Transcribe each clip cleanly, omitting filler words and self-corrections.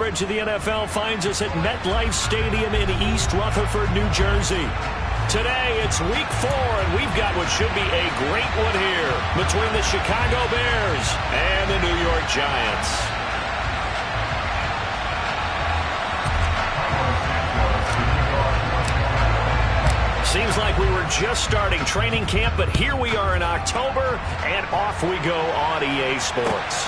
coverage of the NFL finds us at MetLife Stadium in East Rutherford, New Jersey. Today, it's Week 4, and we've got what should be a great one here between the Chicago Bears and the New York Giants. Seems like we were just starting training camp, but here we are in October, and off we go on EA Sports.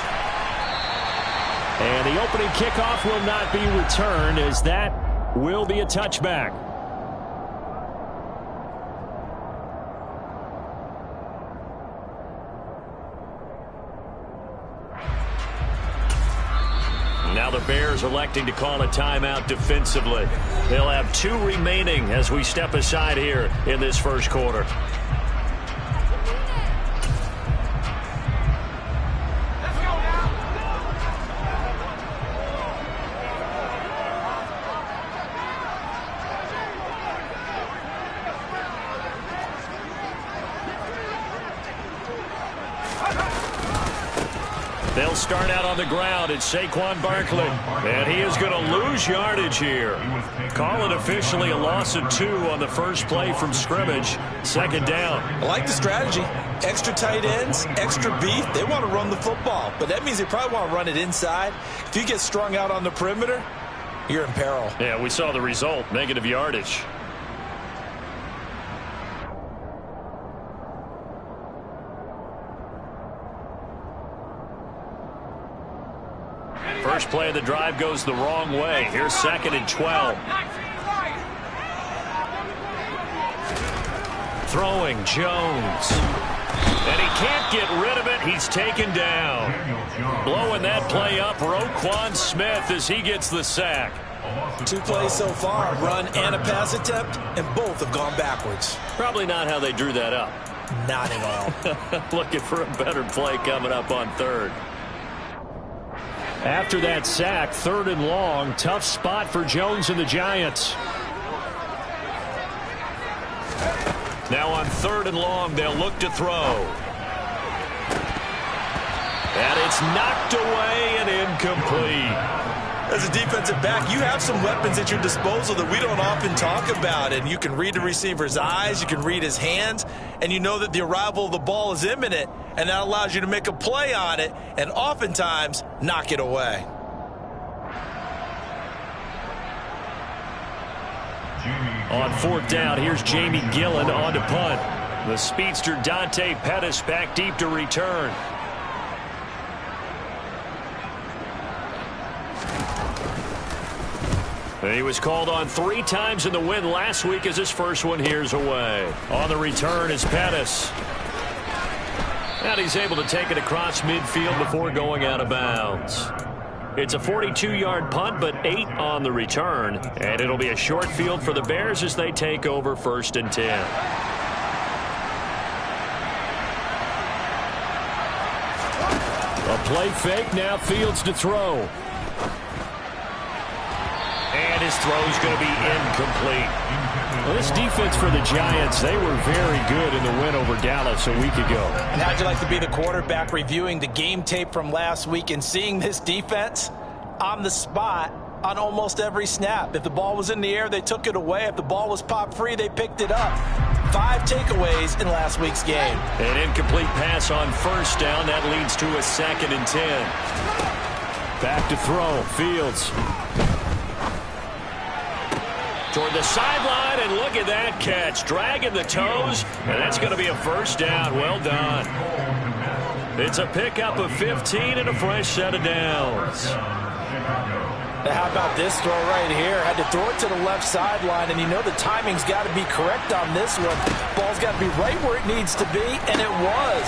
And the opening kickoff will not be returned, as that will be a touchback. Now the Bears electing to call a timeout defensively. They'll have 2 remaining as we step aside here in this first quarter. They'll start out on the ground. It's Saquon Barkley, and he is going to lose yardage here. Call it officially a loss of 2 on the first play from scrimmage. Second down. I like the strategy. Extra tight ends, extra beef. They want to run the football, but that means they probably want to run it inside. If you get strung out on the perimeter, you're in peril. Yeah, we saw the result, negative yardage. First play of the drive goes the wrong way. Here's 2nd and 12. Throwing Jones. And he can't get rid of it. He's taken down. Blowing that play up, Roquan Smith, as he gets the sack. 2 plays so far, run and a pass attempt, and both have gone backwards. Probably not how they drew that up. Not at all. Looking for a better play coming up on 3rd. After that sack, 3rd and long. Tough spot for Jones and the Giants. Now on 3rd and long, they'll look to throw. And it's knocked away and incomplete. As a defensive back, you have some weapons at your disposal that we don't often talk about. And you can read the receiver's eyes, you can read his hands, and you know that the arrival of the ball is imminent. And that allows you to make a play on it and oftentimes knock it away. On 4th down, here's Jamie Gillen on to punt. The speedster Dante Pettis back deep to return. He was called on 3 times in the win last week, as his first one here's away. On the return is Pettis. And he's able to take it across midfield before going out of bounds. It's a 42-yard punt, but 8 on the return. And it'll be a short field for the Bears as they take over 1st and 10. A play fake, now Fields to throw. And his throw's going to be incomplete. Well, this defense for the Giants, they were very good in the win over Dallas a week ago. And how'd you like to be the quarterback reviewing the game tape from last week and seeing this defense on the spot on almost every snap? If the ball was in the air, they took it away. If the ball was popped free, they picked it up. 5 takeaways in last week's game. An incomplete pass on 1st down. That leads to a 2nd and 10. Back to throw. Fields. Toward the sideline, and look at that catch. Dragging the toes, and that's going to be a 1st down. Well done. It's a pickup of 15 and a fresh set of downs. Now how about this throw right here? Had to throw it to the left sideline, and you know the timing's got to be correct on this one. Ball's got to be right where it needs to be, and it was.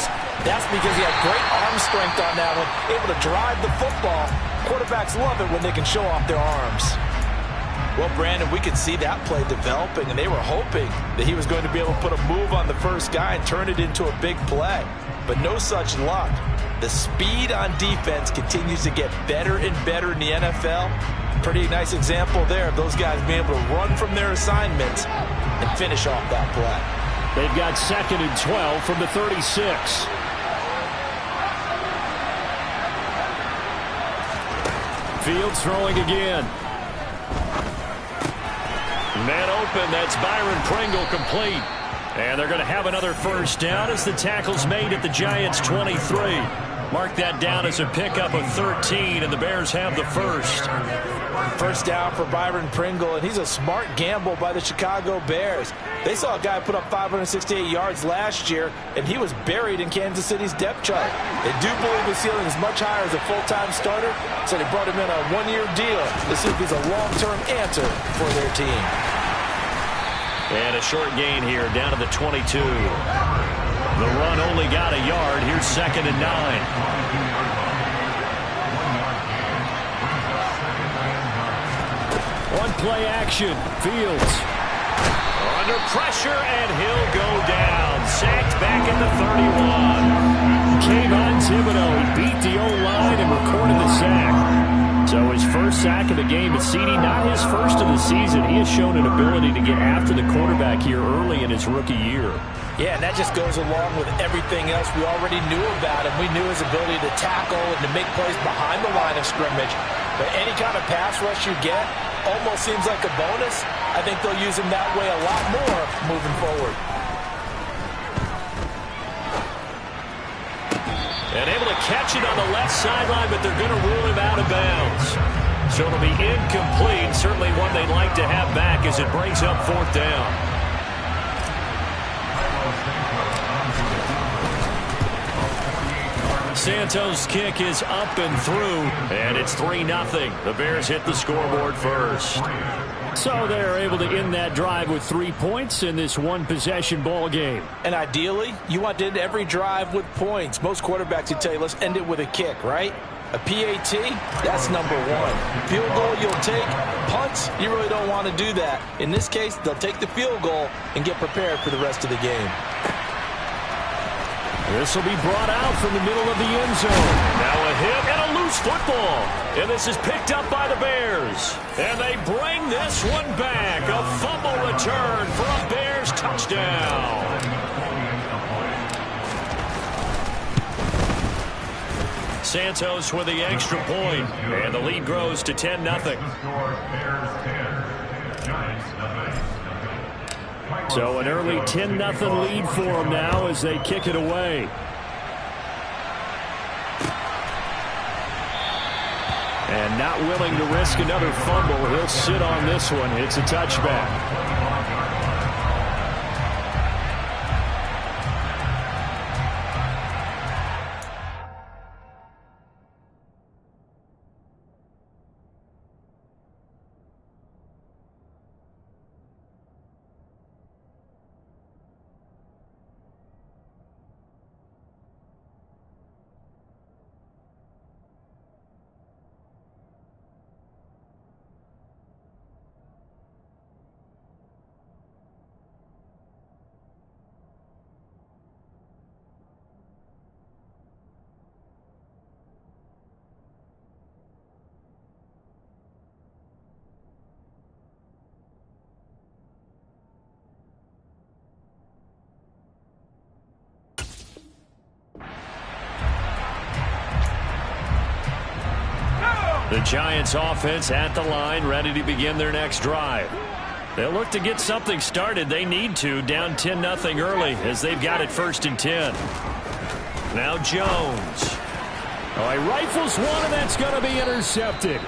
That's because he had great arm strength on that one, able to drive the football. Quarterbacks love it when they can show off their arms. Well, Brandon, we could see that play developing, and they were hoping that he was going to be able to put a move on the first guy and turn it into a big play. But no such luck. The speed on defense continues to get better and better in the NFL. Pretty nice example there of those guys being able to run from their assignments and finish off that play. They've got 2nd and 12 from the 36. Fields throwing again. Man open, that's Byron Pringle complete. And they're going to have another first down as the tackle's made at the Giants' 23. Mark that down as a pickup of 13, and the Bears have the first. First down for Byron Pringle, and he's a smart gamble by the Chicago Bears. They saw a guy put up 568 yards last year, and he was buried in Kansas City's depth chart. They do believe his ceiling is much higher as a full-time starter, so they brought him in a one-year deal to see if he's a long-term answer for their team. And a short gain here down to the 22. The run only got a yard. Here's 2nd and 9. One play action. Fields under pressure, and he'll go down. Sacked back at the 31. Kayvon Thibodeaux, he beat the O-line and recorded the sack. So his first sack of the game at CD, not his first of the season. He has shown an ability to get after the quarterback here early in his rookie year. Yeah, and that just goes along with everything else we already knew about him. We knew his ability to tackle and to make plays behind the line of scrimmage. But any kind of pass rush you get almost seems like a bonus. I think they'll use him that way a lot more moving forward. And able to catch it on the left sideline, but they're going to rule him out of bounds. So it'll be incomplete. Certainly one they'd like to have back as it brings up 4th down. Santos' kick is up and through, and it's 3-0. The Bears hit the scoreboard first. So they're able to end that drive with 3 points in this one-possession ball game. And ideally, you want to end every drive with points. Most quarterbacks would tell you, let's end it with a kick, right? A PAT, that's number 1. Field goal, you'll take. Punts, you really don't want to do that. In this case, they'll take the field goal and get prepared for the rest of the game. This will be brought out from the middle of the end zone. Now a hit and a loose football. And this is picked up by the Bears. And they bring this one back. A fumble return for a Bears touchdown. Santos with the extra point. And the lead grows to 10-0. So an early 10-0 lead for them now as they kick it away. And not willing to risk another fumble, he'll sit on this one. It's a touchback. The Giants offense at the line, ready to begin their next drive. They'll look to get something started. They need to, down 10-0 early as they've got it 1st and 10. Now Jones. Oh, he rifles one, and that's going to be intercepted.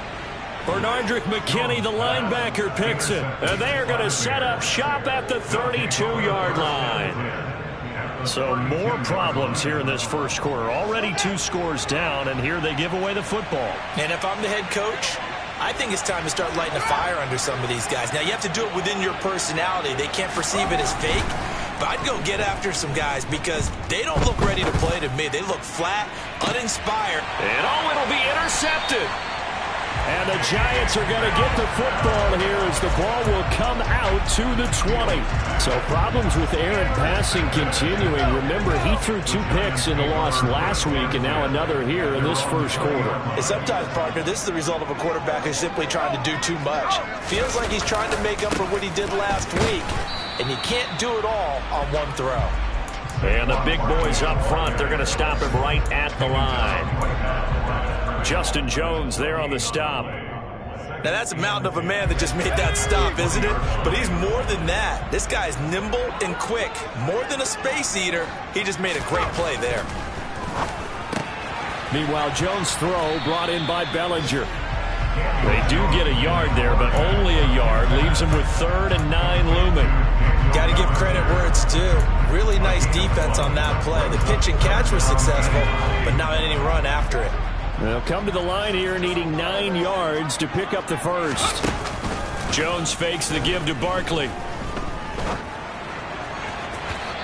Bernardrick McKinney, the linebacker, picks it. And they are going to set up shop at the 32-yard line. So more problems here in this first quarter. Already 2 scores down, and here they give away the football. And if I'm the head coach, I think it's time to start lighting a fire under some of these guys. Now, you have to do it within your personality. They can't perceive it as fake. But I'd go get after some guys because they don't look ready to play to me. They look flat, uninspired. And it'll be intercepted. And the Giants are going to get the football here as the ball will come out to the 20. So problems with Aaron passing continuing. Remember, he threw 2 picks in the loss last week and now another here in this first quarter. And sometimes, partner, this is the result of a quarterback who's simply trying to do too much. Feels like he's trying to make up for what he did last week, and you can't do it all on one throw. And the big boys up front, they're going to stop him right at the line. Justin Jones there on the stop. Now, that's a mountain of a man that just made that stop, isn't it? But he's more than that. This guy's nimble and quick. More than a space eater, he just made a great play there. Meanwhile, Jones' throw brought in by Bellinger. They do get a yard there, but only a yard. Leaves them with 3rd and 9 looming. Got to give credit where it's due. Really nice defense on that play. The pitch and catch was successful, but not any run after it. They'll come to the line here needing 9 yards to pick up the first. Jones fakes the give to Barkley.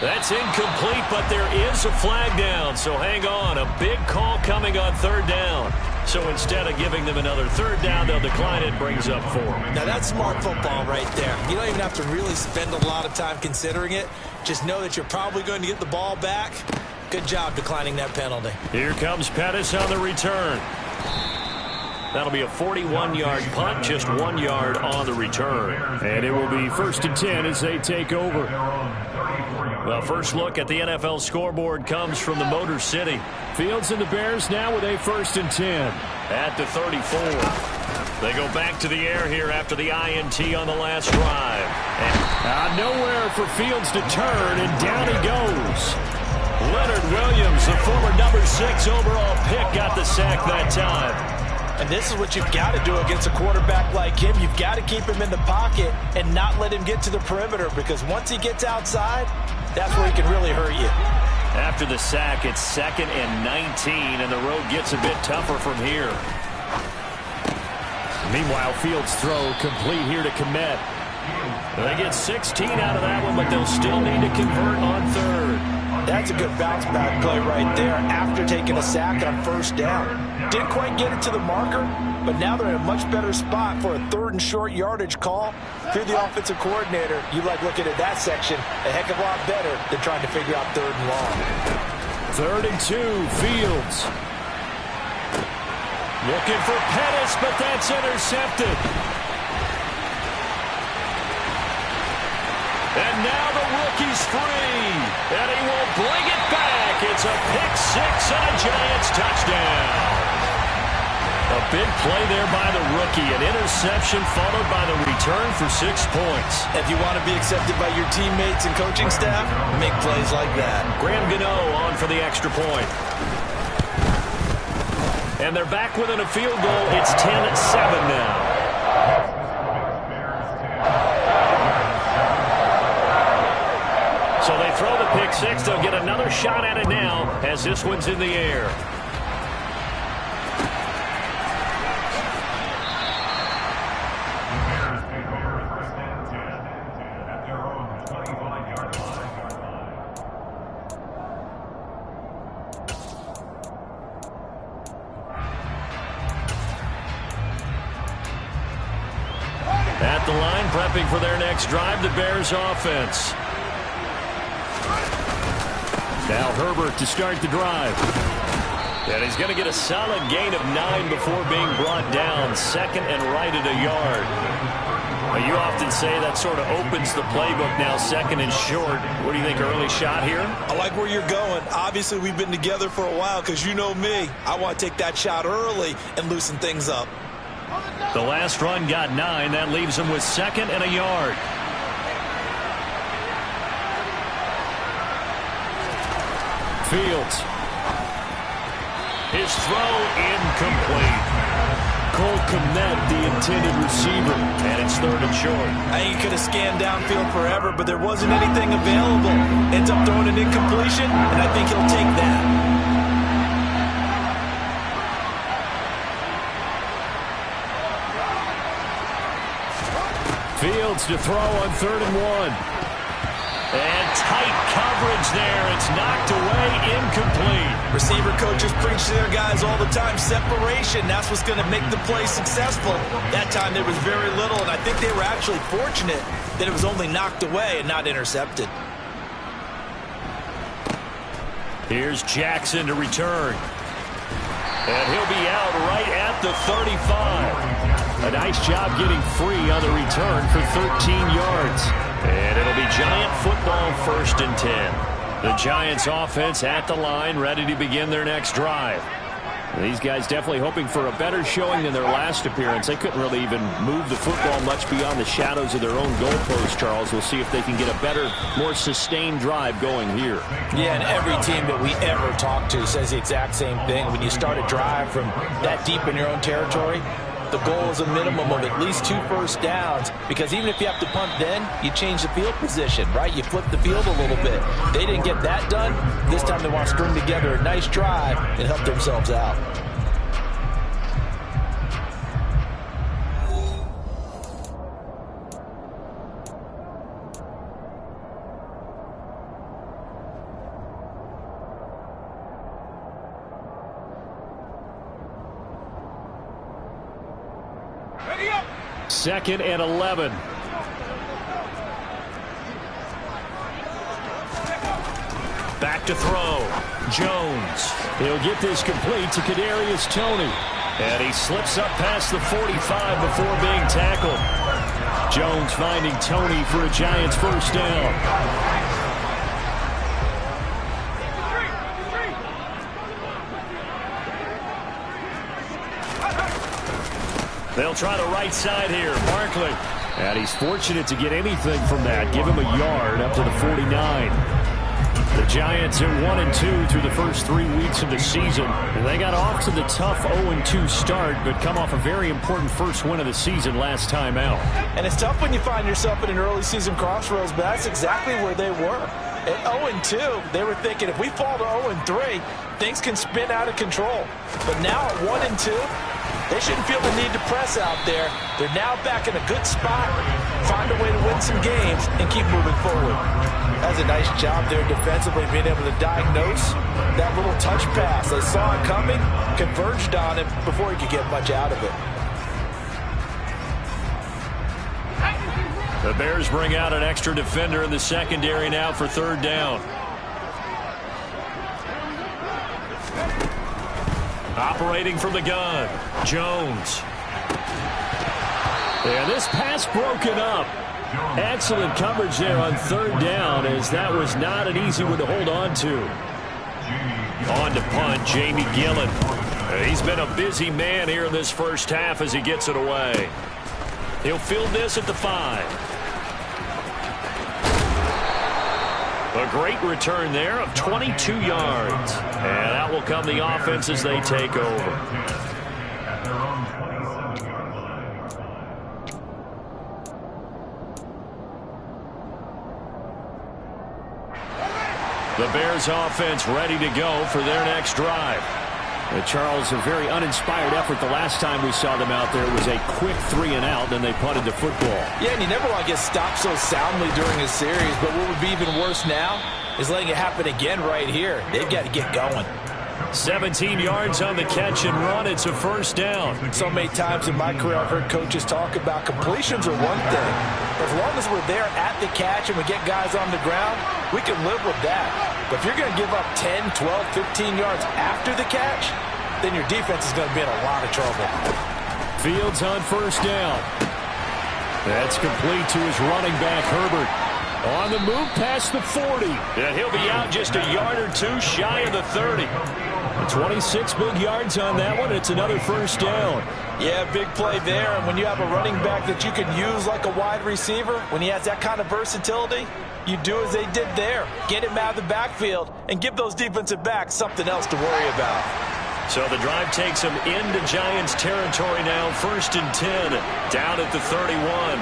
That's incomplete, but there is a flag down, so hang on. A big call coming on 3rd down. So instead of giving them another 3rd down, they'll decline it, brings up 4. Now that's smart football right there. You don't even have to really spend a lot of time considering it. Just know that you're probably going to get the ball back. Good job declining that penalty. Here comes Pettis on the return. That'll be a 41-yard punt, just 1 yard on the return. And it will be 1st and 10 as they take over. Well, first look at the NFL scoreboard comes from the Motor City. Fields and the Bears now with a 1st and 10 at the 34. They go back to the air here after the INT on the last drive. And nowhere for Fields to turn, and down he goes. Leonard Williams, the former number 6 overall pick, got the sack that time. And this is what you've got to do against a quarterback like him. You've got to keep him in the pocket and not let him get to the perimeter, because once he gets outside, that's where he can really hurt you. After the sack, it's 2nd and 19, and the road gets a bit tougher from here. Meanwhile, Fields' throw complete here to Kmet. They get 16 out of that one, but they'll still need to convert on 3rd. That's a good bounce back play right there after taking a sack on 1st down. Didn't quite get it to the marker, but now they're in a much better spot for a 3rd and short yardage call. If you're the offensive coordinator, you like looking at that section a heck of a lot better than trying to figure out 3rd and long. 3rd and 2, Fields. Looking for Pettis, but that's intercepted. And now the rookie's free, and he will bring it back. It's a pick 6 and a Giants touchdown. A big play there by the rookie, an interception followed by the return for 6 points. If you want to be accepted by your teammates and coaching staff, make plays like that. Graham Gano on for the extra point. And they're back within a field goal. It's 10-7 now. So they throw the pick 6. They'll get another shot at it now as this one's in the air. At the line, prepping for their next drive, the Bears offense. Now Herbert to start the drive. And he's going to get a solid gain of 9 before being brought down. 2nd and right at a yard. Now, you often say that sort of opens the playbook now, 2nd and short. What do you think, early shot here? I like where you're going. Obviously, we've been together for a while because you know me. I want to take that shot early and loosen things up. The last run got 9. That leaves him with 2nd and a yard. Fields. His throw incomplete. Cole Kmet, the intended receiver, and it's 3rd and short. I think he could have scanned downfield forever, but there wasn't anything available. Ends up throwing an incompletion, and I think he'll take that. Fields to throw on 3rd and 1. And tight coverage there. It's knocked away, incomplete. Receiver coaches preach to their guys all the time. Separation, that's what's going to make the play successful. That time there was very little, and I think they were actually fortunate that it was only knocked away and not intercepted. Here's Jackson to return. And he'll be out right at the 35. A nice job getting free on the return for 13 yards. And it'll be Giant football, 1st and 10. The Giants offense at the line, ready to begin their next drive. These guys definitely hoping for a better showing than their last appearance. They couldn't really even move the football much beyond the shadows of their own goalpost, Charles. We'll see if they can get a better, more sustained drive going here. Yeah, and every team that we ever talk to says the exact same thing. When you start a drive from that deep in your own territory, the goal is a minimum of at least 2 first downs, because even if you have to punt then, you change the field position, right? You flip the field a little bit. They didn't get that done. This time they want to string together a nice drive and help themselves out. Second and 11. Back to throw. Jones. He'll get this complete to Kadarius Toney. And he slips up past the 45 before being tackled. Jones finding Toney for a Giants first down. They'll try the right side here. Barkley. And he's fortunate to get anything from that. Give him a yard up to the 49. The Giants are 1-2 through the first 3 weeks of the season. They got off to the tough 0-2 start, but come off a very important first win of the season last time out. And it's tough when you find yourself at an early season crossroads, but that's exactly where they were. At 0-2, they were thinking if we fall to 0-3, things can spin out of control. But now at 1-2, they shouldn't feel the need to press out there. They're now back in a good spot. Find a way to win some games and keep moving forward. That's a nice job there defensively, being able to diagnose that little touch pass. They saw it coming, converged on it before he could get much out of it. The Bears bring out an extra defender in the secondary now for third down. Operating from the gun, Jones. And this pass broken up. Excellent coverage there on third down, as that was not an easy one to hold on to. On to punt, Jamie Gillen. He's been a busy man here in this first half as he gets it away. He'll field this at the 5. A great return there of 22 yards. And that will come the offense as they take over. The Bears offense ready to go for their next drive. Charles, a very uninspired effort the last time we saw them out there. It was a quick 3 and out, then they punted the football. Yeah, and you never want to get stopped so soundly during a series, but what would be even worse now is letting it happen again right here. They've got to get going. 17 yards on the catch and run. It's a first down. So many times in my career I've heard coaches talk about completions are one thing. As long as we're there at the catch and we get guys on the ground, we can live with that. But if you're going to give up 10, 12, 15 yards after the catch, then your defense is going to be in a lot of trouble. Fields on first down. That's complete to his running back, Herbert. On the move past the 40. And he'll be out just a yard or two shy of the 30. 26 big yards on that one. It's another first down. Yeah, big play there. And when you have a running back that you can use like a wide receiver, when he has that kind of versatility, you do as they did there. Get him out of the backfield and give those defensive backs something else to worry about. So the drive takes them into Giants territory now. 1st and 10, down at the 31.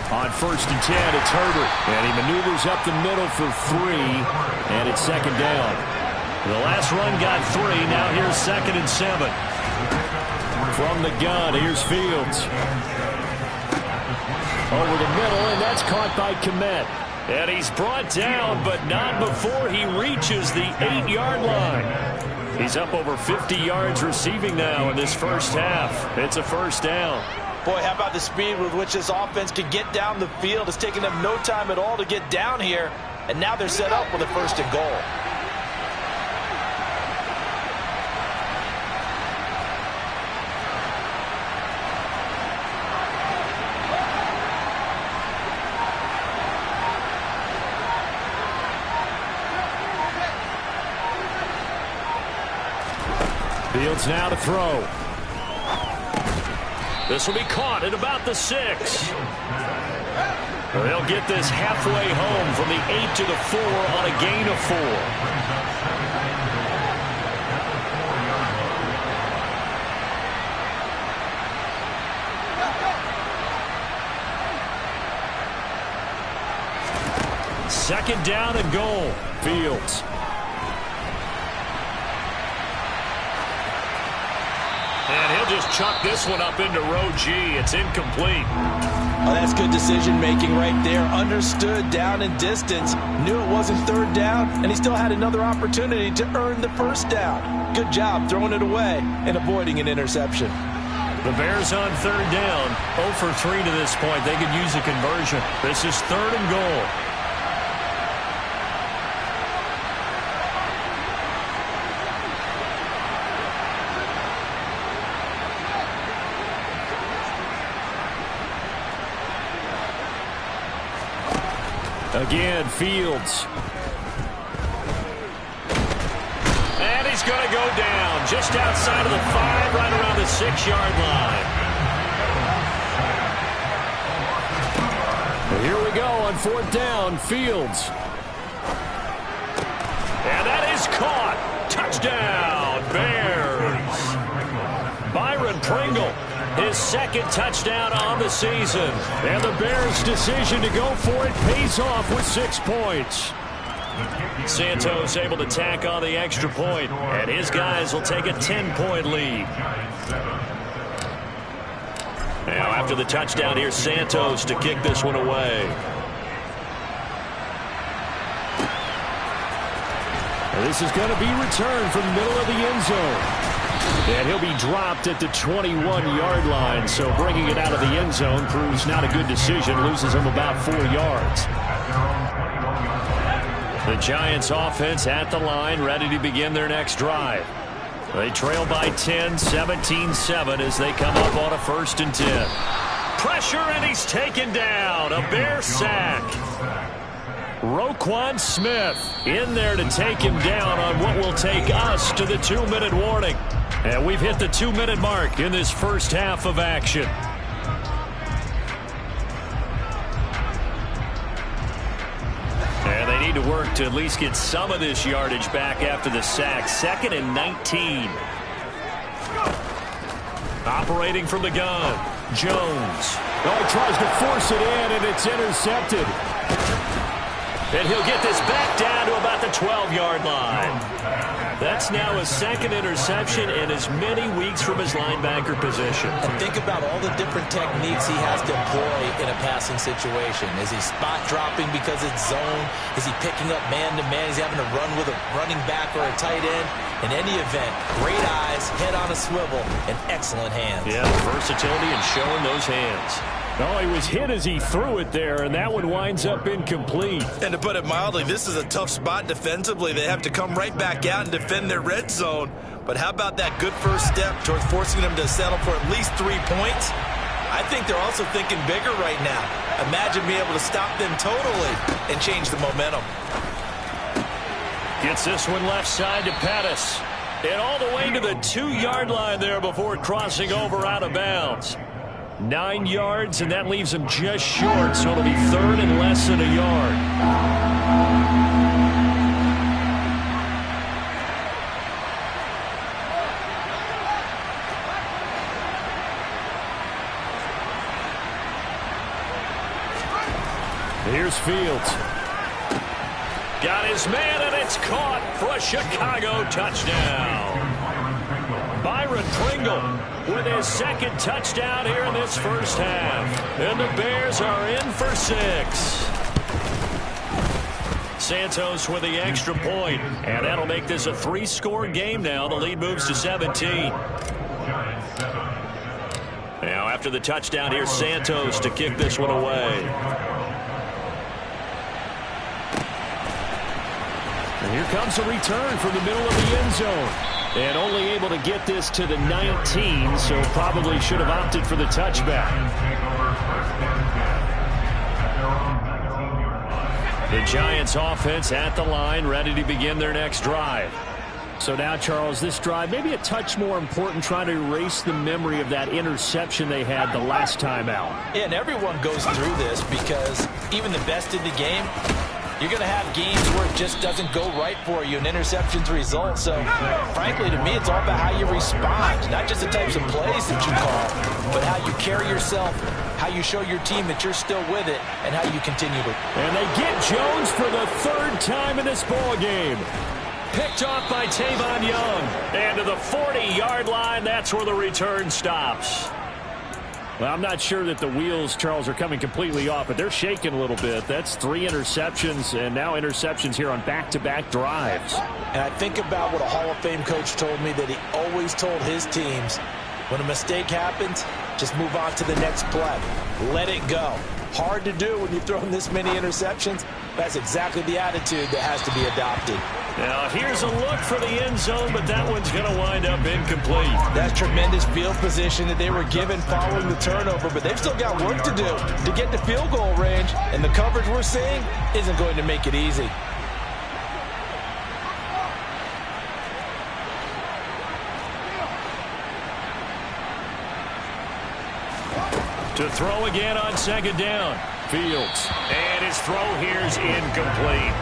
On 1st and 10, it's Herbert. And he maneuvers up the middle for 3. And it's second down. The last run got 3. Now here's 2nd and 7. From the gun, here's Fields. Over the middle, and that's caught by Kmet. And he's brought down, but not before he reaches the 8-yard line. He's up over 50 yards receiving now in this first half. It's a first down. Boy, how about the speed with which this offense can get down the field? It's taken them no time at all to get down here, and now they're set up with a 1st and goal. Fields now to throw. This will be caught at about the 6. They'll get this halfway home from the 8 to the 4 on a gain of 4. Second down and goal. Fields. And he'll just chuck this one up into row G. It's incomplete. Oh, that's good decision-making right there. Understood down and distance. Knew it wasn't third down, and he still had another opportunity to earn the first down. Good job throwing it away and avoiding an interception. The Bears on third down. 0 for 3 to this point. They could use a conversion. This is third and goal. Again, Fields. And he's going to go down just outside of the 5, right around the 6-yard line. Well, here we go on fourth down, Fields. And that is caught. Touchdown, Bears. Byron Pringle. His second touchdown on the season. And the Bears' decision to go for it pays off with 6 points. Santos able to tack on the extra point, and his guys will take a 10-point lead. Now after the touchdown, here's Santos to kick this one away. And this is going to be returned from the middle of the end zone. And he'll be dropped at the 21-yard line, so bringing it out of the end zone proves not a good decision. Loses him about 4 yards. The Giants offense at the line, ready to begin their next drive. They trail by 10, 17-7 as they come up on a 1st and 10. Pressure, and he's taken down. A Bear sack. Roquan Smith in there to take him down on what will take us to the 2-minute warning. And we've hit the 2-minute mark in this first half of action. And they need to work to at least get some of this yardage back after the sack. 2nd and 19. Operating from the gun, Jones. Oh, he tries to force it in, and it's intercepted. And he'll get this back down to about the 12-yard line. That's now his 2nd interception in as many weeks from his linebacker position. And think about all the different techniques he has to employ in a passing situation. Is he spot dropping because it's zone? Is he picking up man-to-man? He's having to run with a running back or a tight end. In any event, great eyes, head on a swivel, and excellent hands. Yeah, versatility and showing those hands. Oh, he was hit as he threw it there, and that one winds up incomplete. And to put it mildly, this is a tough spot defensively. They have to come right back out and defend their red zone. But how about that good first step towards forcing them to settle for at least 3 points? I think they're also thinking bigger right now. Imagine being able to stop them totally and change the momentum. Gets this one left side to Pettis. And all the way to the 2-yard line there before crossing over out of bounds. 9 yards, and that leaves him just short, so it'll be 3rd and less than a yard. Here's Fields. Got his man, and it's caught for a Chicago touchdown. Byron Pringle with his 2nd touchdown here in this first half. And the Bears are in for 6. Santos with the extra point. And that'll make this a 3-score game now. The lead moves to 17. Now after the touchdown, here's Santos to kick this one away. And here comes a return from the middle of the end zone. And only able to get this to the 19, so probably should have opted for the touchback. The Giants offense at the line, ready to begin their next drive. So now, Charles, this drive maybe a touch more important, trying to erase the memory of that interception they had the last time out. Yeah, and everyone goes through this because even the best in the game, you're going to have games where it just doesn't go right for you, and interceptions result. So, frankly, to me, it's all about how you respond, not just the types of plays that you call, but how you carry yourself, how you show your team that you're still with it, and how you continue to. And they get Jones for the third time in this ball game. Picked off by Tavon Young. And to the 40-yard line, that's where the return stops. Well, I'm not sure that the wheels, Charles, are coming completely off, but they're shaking a little bit. That's 3 interceptions, and now interceptions here on back-to-back drives. And I think about what a Hall of Fame coach told me that he always told his teams, when a mistake happens, just move on to the next play. Let it go. Hard to do when you're throwing this many interceptions. That's exactly the attitude that has to be adopted. Now, here's a look for the end zone, but that one's going to wind up incomplete. That's tremendous field position that they were given following the turnover, but they've still got work to do to get to field goal range, and the coverage we're seeing isn't going to make it easy. To throw again on second down. Fields. And his throw here is incomplete.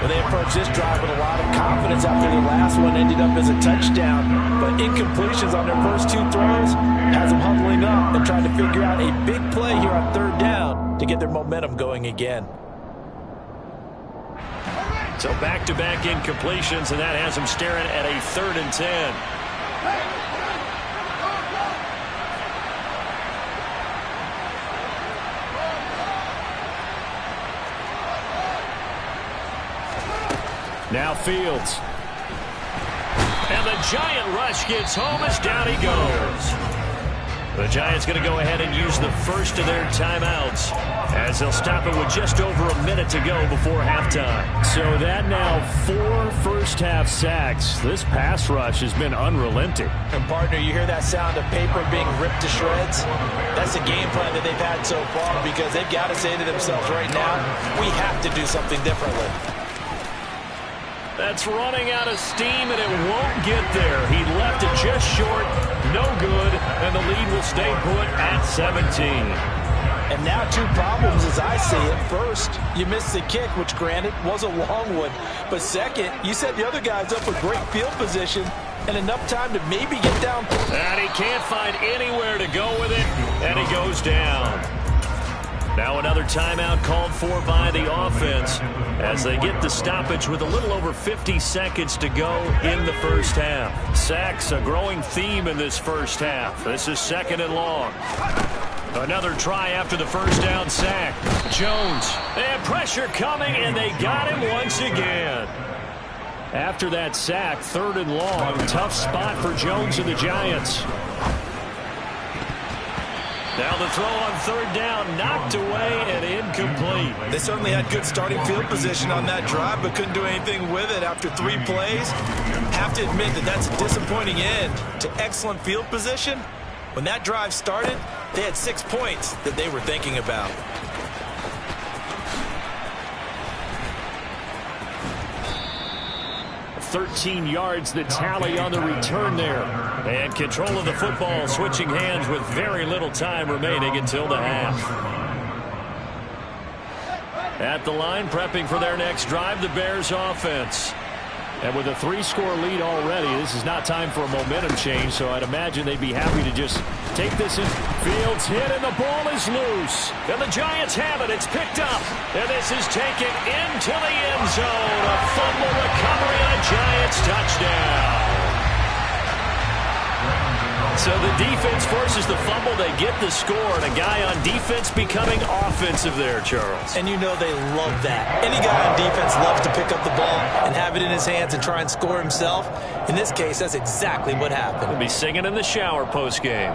Well, they approached this drive with a lot of confidence after the last one ended up as a touchdown. But incompletions on their first 2 throws has them huddling up and trying to figure out a big play here on third down to get their momentum going again. So back-to-back incompletions, and that has them staring at a 3rd and 10. Now Fields. And the Giant rush gets home as down he goes. The Giants going to go ahead and use the first of their timeouts as they'll stop it with just over a minute to go before halftime. So that now 4 first-half sacks. This pass rush has been unrelenting. And, partner, you hear that sound of paper being ripped to shreds? That's the game plan that they've had so far because they've got to say to themselves right now, we have to do something differently. That's running out of steam, and it won't get there. He left it just short, no good, and the lead will stay put at 17. And now 2 problems as I see it. First, you missed the kick, which granted was a long one. But second, you set the other guys up with great field position and enough time to maybe get down. And he can't find anywhere to go with it, and he goes down. Now another timeout called for by the offense as they get the stoppage with a little over 50 seconds to go in the first half. Sacks, a growing theme in this first half. This is 2nd and long. Another try after the first down sack. Jones. And pressure coming, and they got him once again. After that sack, 3rd and long. Tough spot for Jones and the Giants. Now the throw on 3rd down, knocked away and incomplete. They certainly had good starting field position on that drive, but couldn't do anything with it after 3 plays. Have to admit that that's a disappointing end to excellent field position. When that drive started, they had 6 points that they were thinking about. $13 yards the tally on the return there. And control of the football switching hands with very little time remaining until the half. At the line, prepping for their next drive, the Bears offense. And with a 3-score lead already, this is not time for a momentum change, so I'd imagine they'd be happy to just take this in. Fields hit, and the ball is loose. And the Giants have it. It's picked up. And this is taken into the end zone. A fumble recovery and a Giants touchdown. So the defense forces the fumble. They get the score, and a guy on defense becoming offensive there, Charles. And you know they love that. Any guy on defense loves to pick up the ball and have it in his hands and try and score himself. In this case, that's exactly what happened. He'll be singing in the shower post-game.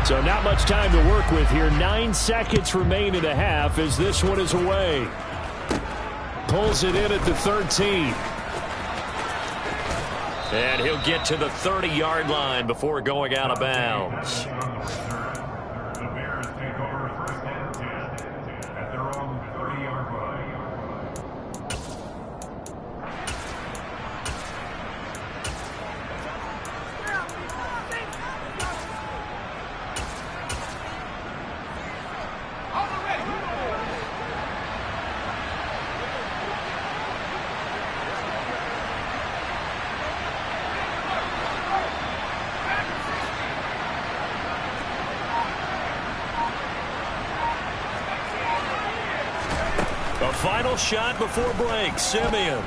So not much time to work with here. 9 seconds remain in the half as this one is away. Pulls it in at the 13. And he'll get to the 30-yard line before going out of bounds. The Bears take over first and 10 at their own 30-yard line. A final shot before break. Simeon.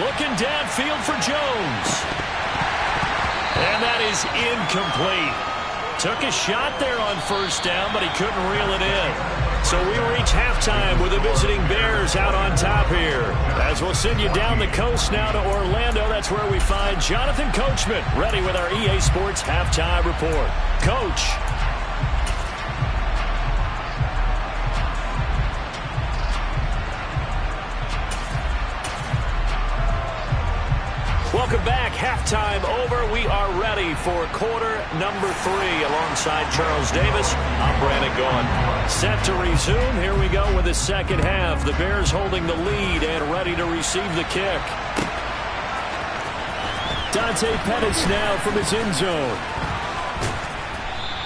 Looking downfield for Jones. And that is incomplete. Took a shot there on first down, but he couldn't reel it in. So we reach halftime with the visiting Bears out on top here. As we'll send you down the coast now to Orlando, that's where we find Jonathan Coachman ready with our EA Sports Halftime Report. Coach. Welcome back. Halftime over. We are ready for quarter number 3 alongside Charles Davis. I'm Brandon Gaughan. Set to resume. Here we go with the second half. The Bears holding the lead and ready to receive the kick. Dante Pettis now from his end zone.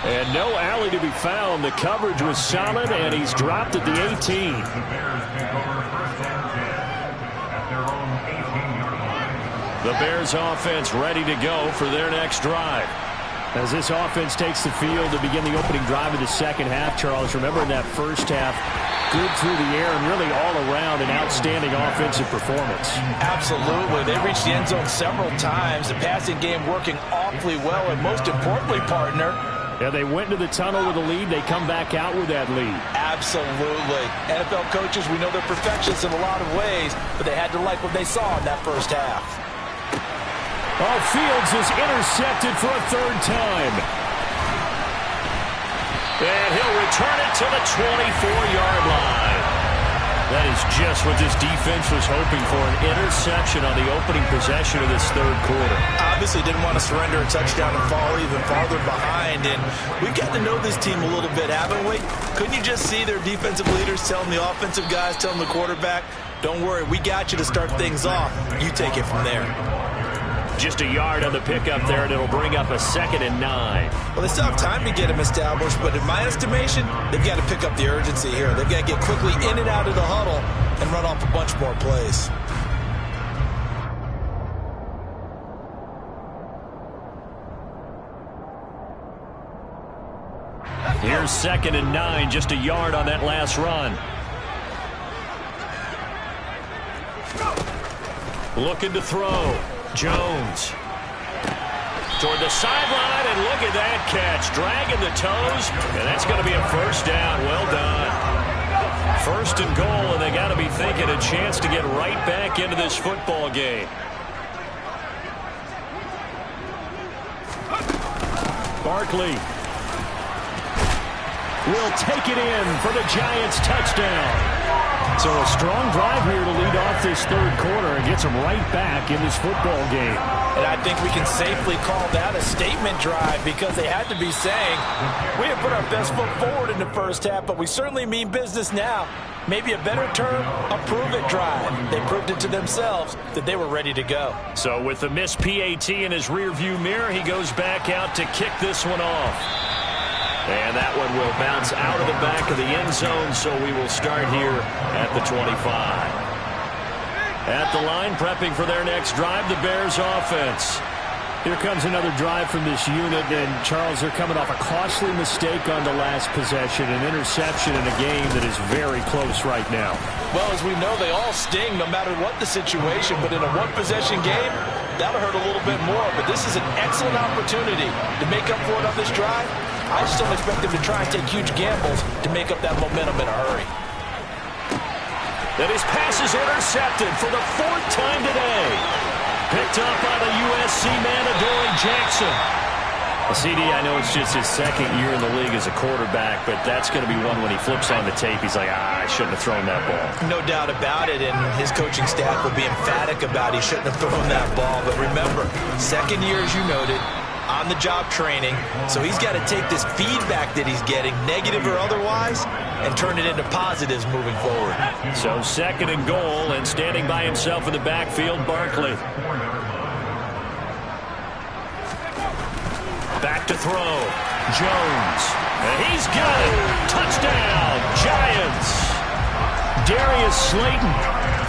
And no alley to be found. The coverage was solid, and he's dropped at the 18. The Bears take over first and 10 at their own 18-yard line. The Bears offense ready to go for their next drive. As this offense takes the field to begin the opening drive of the second half, Charles, remember in that first half, good through the air and really all around an outstanding offensive performance. Absolutely. They reached the end zone several times. The passing game working awfully well, and most importantly, partner, yeah, they went into the tunnel with a lead. They come back out with that lead. absolutely. NFL coaches, we know they're perfectionists in a lot of ways, but they had to like what they saw in that first half. Oh, Fields is intercepted for a third time. And he'll return it to the 24-yard line. That is just what this defense was hoping for, an interception on the opening possession of this third quarter. Obviously didn't want to surrender a touchdown and fall even farther behind, and we've gotten to know this team a little bit, haven't we? Couldn't you just see their defensive leaders telling the offensive guys, telling the quarterback, don't worry, we got you to start things off. You take it from there. Just a yard on the pickup there, and it'll bring up a 2nd and 9. Well, they still have time to get him established, but in my estimation, they've got to pick up the urgency here. They've got to get quickly in and out of the huddle and run off a bunch more plays. Here's 2nd and 9, just a yard on that last run. Looking to throw. Jones. Toward the sideline, and look at that catch. Dragging the toes, and that's going to be a first down. Well done. First and goal, and they got to be thinking a chance to get right back into this football game. Barkley will take it in for the Giants touchdown. So a strong drive here to lead off this third quarter and gets them right back in this football game. And I think we can safely call that a statement drive because they had to be saying, we have put our best foot forward in the first half, but we certainly mean business now. Maybe a better term, a prove-it drive. They proved it to themselves that they were ready to go. So with the missed PAT in his rearview mirror, he goes back out to kick this one off. And that one will bounce out of the back of the end zone, so we will start here at the 25. At the line, prepping for their next drive, the Bears offense. Here comes another drive from this unit, and Charles, they're coming off a costly mistake on the last possession, an interception in a game that is very close right now. Well, as we know, they all sting no matter what the situation, but in a one-possession game, that'll hurt a little bit more. But this is an excellent opportunity to make up for it on this drive. I just don't expect them to try and take huge gambles to make up that momentum in a hurry. And his pass is intercepted for the 4th time today. picked up by the USC man, Adoree Jackson. CD, I know it's just his second year in the league as a quarterback, but that's going to be one when he flips on the tape, he's like, I shouldn't have thrown that ball. No doubt about it, and his coaching staff will be emphatic about he shouldn't have thrown that ball. But remember, second year, as you noted, on-the-job training, so he's got to take this feedback that he's getting, negative or otherwise, and turn it into positives moving forward. So second and goal, and standing by himself in the backfield, Barkley. Back to throw. Jones. And he's got it. Touchdown, Giants. Darius Slayton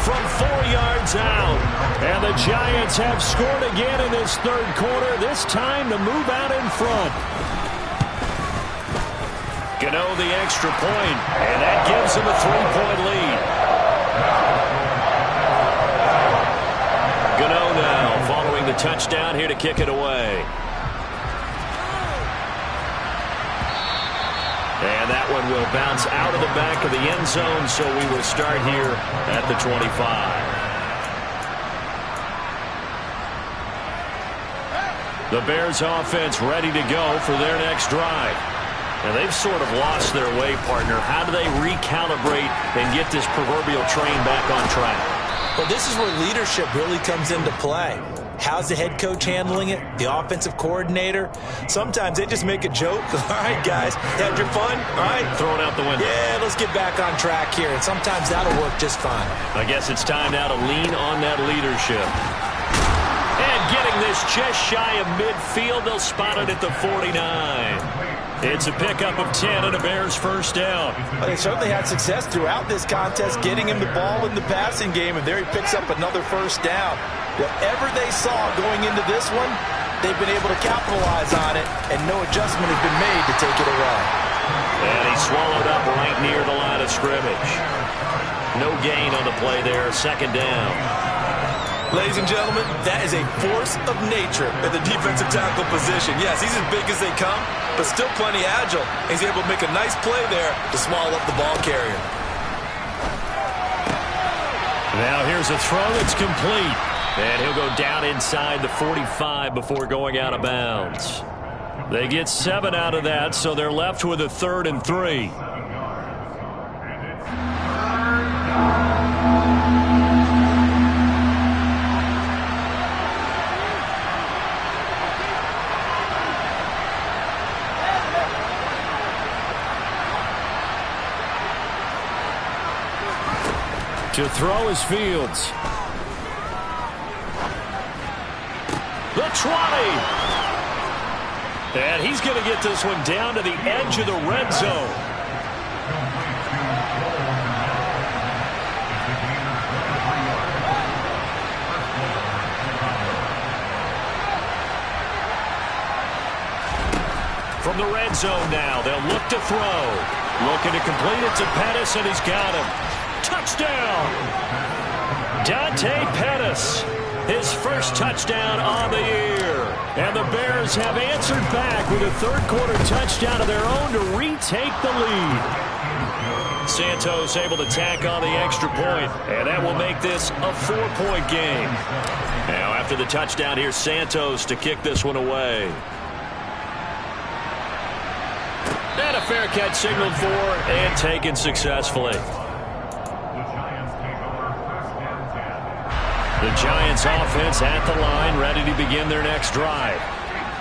from 4 yards out. And the Giants have scored again in this third quarter, this time to move out in front. Gano the extra point, and that gives him a 3-point lead. Gano now following the touchdown here to kick it away. And that one will bounce out of the back of the end zone, so we will start here at the 25. The Bears offense ready to go for their next drive. And they've sort of lost their way, partner. How do they recalibrate and get this proverbial train back on track? Well, this is where leadership really comes into play. How's the head coach handling it? The offensive coordinator? Sometimes they just make a joke. All right, guys, had your fun? All right. Throw it out the window. Yeah, let's get back on track here. And sometimes that'll work just fine. I guess it's time now to lean on that leadership. And getting this just shy of midfield, they'll spot it at the 49. It's a pickup of 10 and a Bears first down. Well, they certainly had success throughout this contest, getting him the ball in the passing game, and there he picks up another first down. Whatever they saw going into this one, they've been able to capitalize on it, and no adjustment has been made to take it away. And he swallowed up right near the line of scrimmage. No gain on the play there, second down. Ladies and gentlemen, that is a force of nature at the defensive tackle position. Yes, he's as big as they come, but still plenty agile. He's able to make a nice play there to swallow up the ball carrier. Now here's a throw that's complete. And he'll go down inside the 45 before going out of bounds. They get 7 out of that, so they're left with a 3rd and 3. To throw is Fields. The 20. And he's going to get this one down to the edge of the red zone. From the red zone now, they'll look to throw. Looking to complete it to Pettis, and he's got him. Touchdown! Dante Pettis. His first touchdown on the year. And the Bears have answered back with a third-quarter touchdown of their own to retake the lead. Santos able to tack on the extra point, and that will make this a 4-point game. Now, after the touchdown, here's Santos to kick this one away. And a fair catch signaled for and taken successfully. The Giants offense at the line, ready to begin their next drive.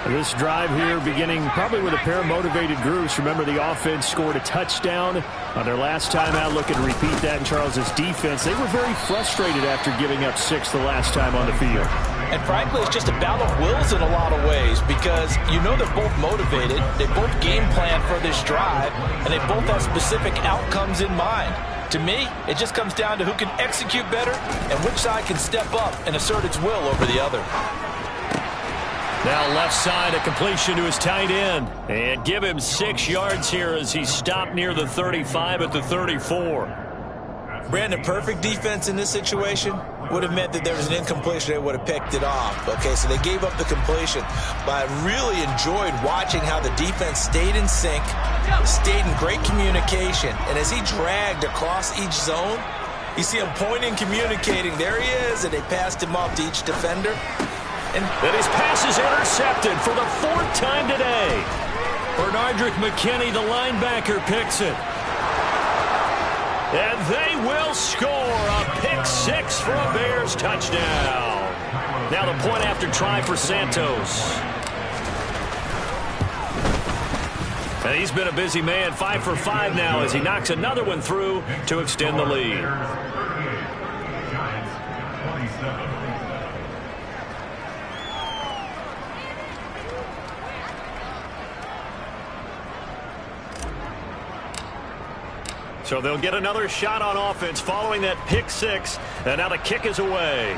This drive here beginning probably with a pair of motivated groups. Remember, the offense scored a touchdown on their last time out. Looking to repeat that in Charles's defense. They were very frustrated after giving up 6 the last time on the field. And frankly, it's just a battle of wills in a lot of ways, because you know they're both motivated. They both game plan for this drive, and they both have specific outcomes in mind. To me, it just comes down to who can execute better and which side can step up and assert its will over the other. Now left side, a completion to his tight end. And give him 6 yards here as he stopped near the 35 at the 34. Brandon, perfect defense in this situation would have meant that there was an incompletion. They would have picked it off. Okay, so they gave up the completion. But I really enjoyed watching how the defense stayed in sync, stayed in great communication. And as he dragged across each zone, You see him pointing, communicating. There he is, and they passed him off to each defender. And his pass is intercepted for the 4th time today. Bernardrick McKinney, the linebacker, picks it. And they will score a pick 6 for a Bears touchdown. Now the point after try for Santos. And he's been a busy man, 5 for 5 now as he knocks another one through to extend the lead. So they'll get another shot on offense following that pick 6. And now the kick is away.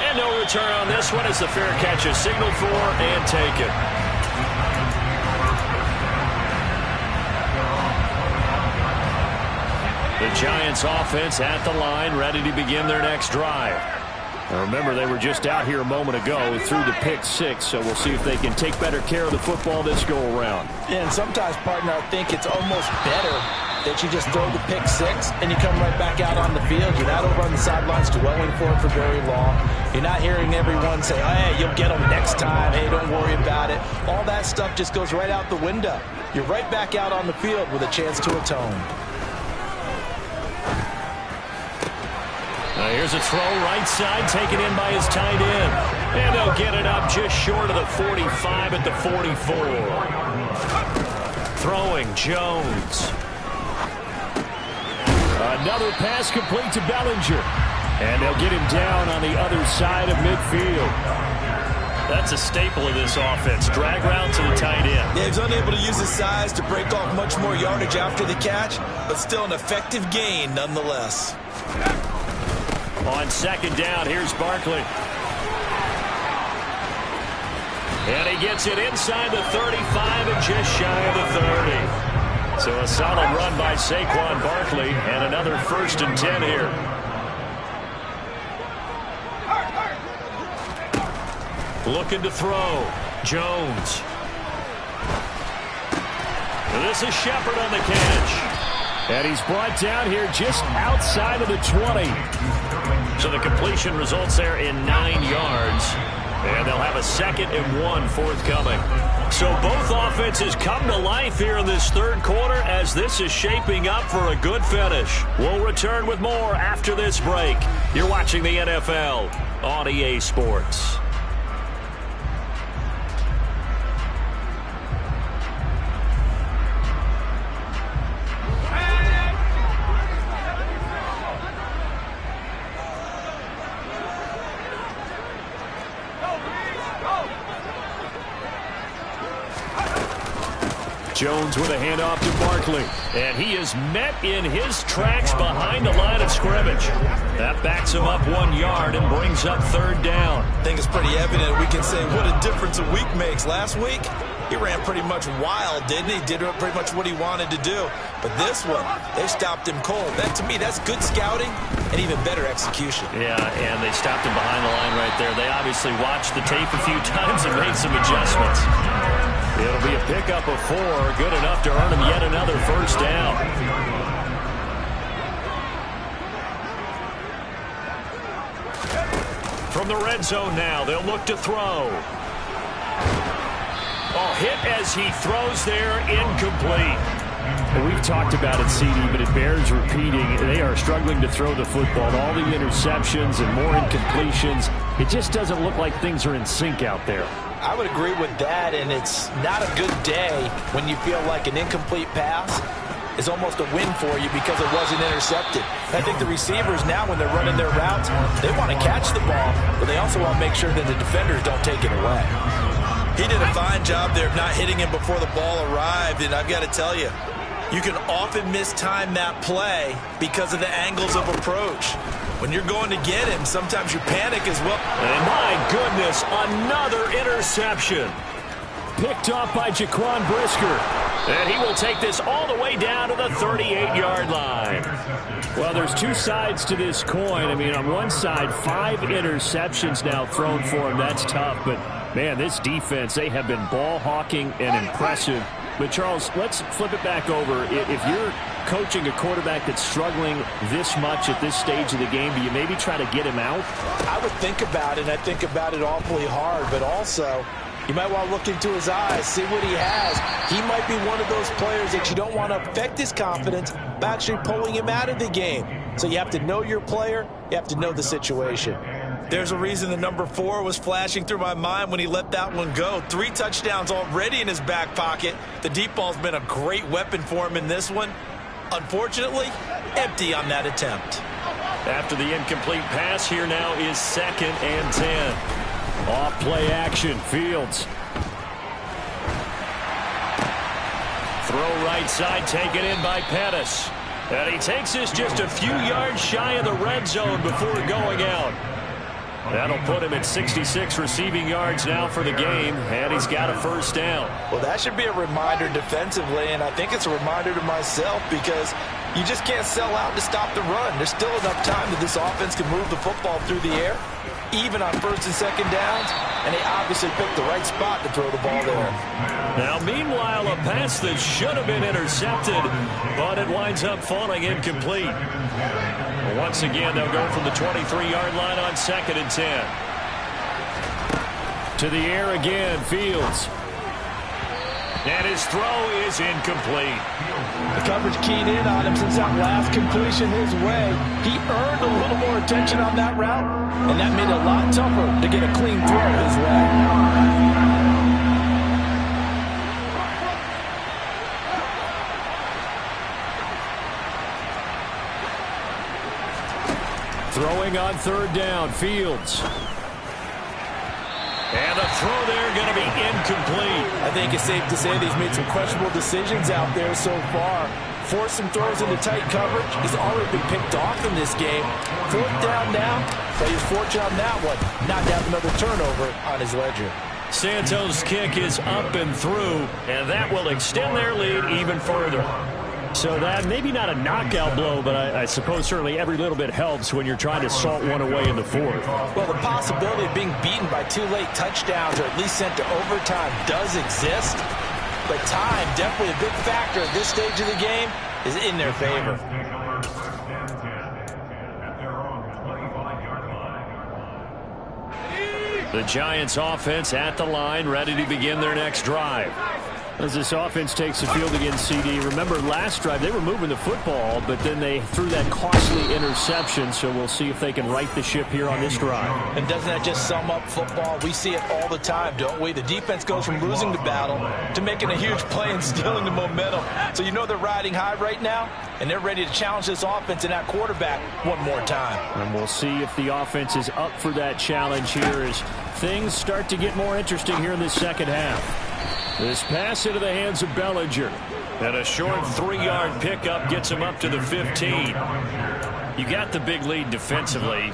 And no return on this one as the fair catch is signaled for and taken. The Giants offense at the line, ready to begin their next drive. Now remember, they were just out here a moment ago through the pick 6, so we'll see if they can take better care of the football this go-around. And sometimes, partner, I think it's almost better that you just throw the pick 6 and you come right back out on the field. You're not over on the sidelines dwelling for it for very long. You're not hearing everyone say, hey, you'll get them next time. Hey, don't worry about it. All that stuff just goes right out the window. You're right back out on the field with a chance to atone. Now here's a throw right side taken in by his tight end. And they'll get it up just short of the 45 at the 44. Throwing Jones. Another pass complete to Bellinger. And they'll get him down on the other side of midfield. That's a staple of this offense. Drag route to the tight end. Yeah, he's unable to use his size to break off much more yardage after the catch, but still an effective gain nonetheless. On 2nd down, here's Barkley. And he gets it inside the 35 and just shy of the 30. So a solid run by Saquon Barkley and another 1st and 10 here. Looking to throw. Jones. This is Shepard on the catch. And he's brought down here just outside of the 20. So the completion results there in 9 yards. And they'll have a 2nd and 1 forthcoming. So both offenses come to life here in this 3rd quarter as this is shaping up for a good finish. We'll return with more after this break. You're watching the NFL on EA Sports. Jones with a handoff to Barkley. And he is met in his tracks behind the line of scrimmage. That backs him up 1 yard and brings up 3rd down. I think it's pretty evident. We can say what a difference a week makes. Last week, he ran pretty much wild, didn't he? Did pretty much what he wanted to do. But this one, they stopped him cold. That, to me, that's good scouting and even better execution. Yeah, and they stopped him behind the line right there. They obviously watched the tape a few times and made some adjustments. It'll be a pickup of 4, good enough to earn him yet another 1st down. From the red zone now, they'll look to throw. Oh, hit as he throws there, incomplete. Well, we've talked about it, CD, but it bears repeating. They are struggling to throw the football. All the interceptions and more incompletions. It just doesn't look like things are in sync out there. I would agree with that, and it's not a good day when you feel like an incomplete pass is almost a win for you because it wasn't intercepted. I think the receivers now, when they're running their routes, they want to catch the ball, but they also want to make sure that the defenders don't take it away. He did a fine job there of not hitting him before the ball arrived, and I've got to tell you, you can often mistime that play because of the angles of approach. When you're going to get him, sometimes you panic as well. And my goodness, another interception. Picked off by Jaquan Brisker. And he will take this all the way down to the 38-yard line. Well, there's 2 sides to this coin. I mean, on one side, 5 interceptions now thrown for him. That's tough. But, man, this defense, they have been ball hawking and impressive But, Charles, let's flip it back over. If you're coaching a quarterback that's struggling this much at this stage of the game, do you maybe try to get him out? I would think about it, and I think about it awfully hard. But also, you might want to look into his eyes, see what he has. He might be one of those players that you don't want to affect his confidence by actually pulling him out of the game. So you have to know your player. You have to know the situation. There's a reason the number 4 was flashing through my mind when he let that one go. 3 touchdowns already in his back pocket. The deep ball's been a great weapon for him in this one. Unfortunately, empty on that attempt. After the incomplete pass, here now is 2nd and 10. Off play action, Fields. Throw right side, taken in by Pettis. And he takes this just a few yards shy of the red zone before going out. That'll put him at 66 receiving yards now for the game, and he's got a first down. Well, that should be a reminder defensively, and I think it's a reminder to myself because you just can't sell out to stop the run. There's still enough time that this offense can move the football through the air, even on 1st and 2nd downs, and they obviously picked the right spot to throw the ball there. Now, meanwhile, a pass that should have been intercepted, but it winds up falling incomplete. Once again, they'll go from the 23-yard line on 2nd and 10. To the air again, Fields. And his throw is incomplete. The coverage keyed in on him since that last completion his way. He earned a little more attention on that route, and that made it a lot tougher to get a clean throw his way. Throwing on 3rd down, Fields. And a throw there going to be incomplete. I think it's safe to say that he's made some questionable decisions out there so far. Forced some throws into tight coverage. He's already been picked off in this game. 4th down now, but he's fortunate on that one not to have another turnover on his ledger. Santos' kick is up and through, and that will extend their lead even further. So that, maybe not a knockout blow, but I suppose certainly every little bit helps when you're trying to salt one away in the 4th. Well, the possibility of being beaten by 2 late touchdowns or at least sent to overtime does exist, but time, definitely a big factor at this stage of the game, is in their favor. The Giants offense at the line, ready to begin their next drive. As this offense takes the field against CD, remember last drive they were moving the football, but then they threw that costly interception, so we'll see if they can right the ship here on this drive. And doesn't that just sum up football? We see it all the time, don't we? The defense goes from losing the battle to making a huge play and stealing the momentum. So you know they're riding high right now, and they're ready to challenge this offense and that quarterback one more time. And we'll see if the offense is up for that challenge here as things start to get more interesting here in this 2nd half. This pass into the hands of Bellinger. And a short 3-yard pickup gets him up to the 15. You got the big lead defensively.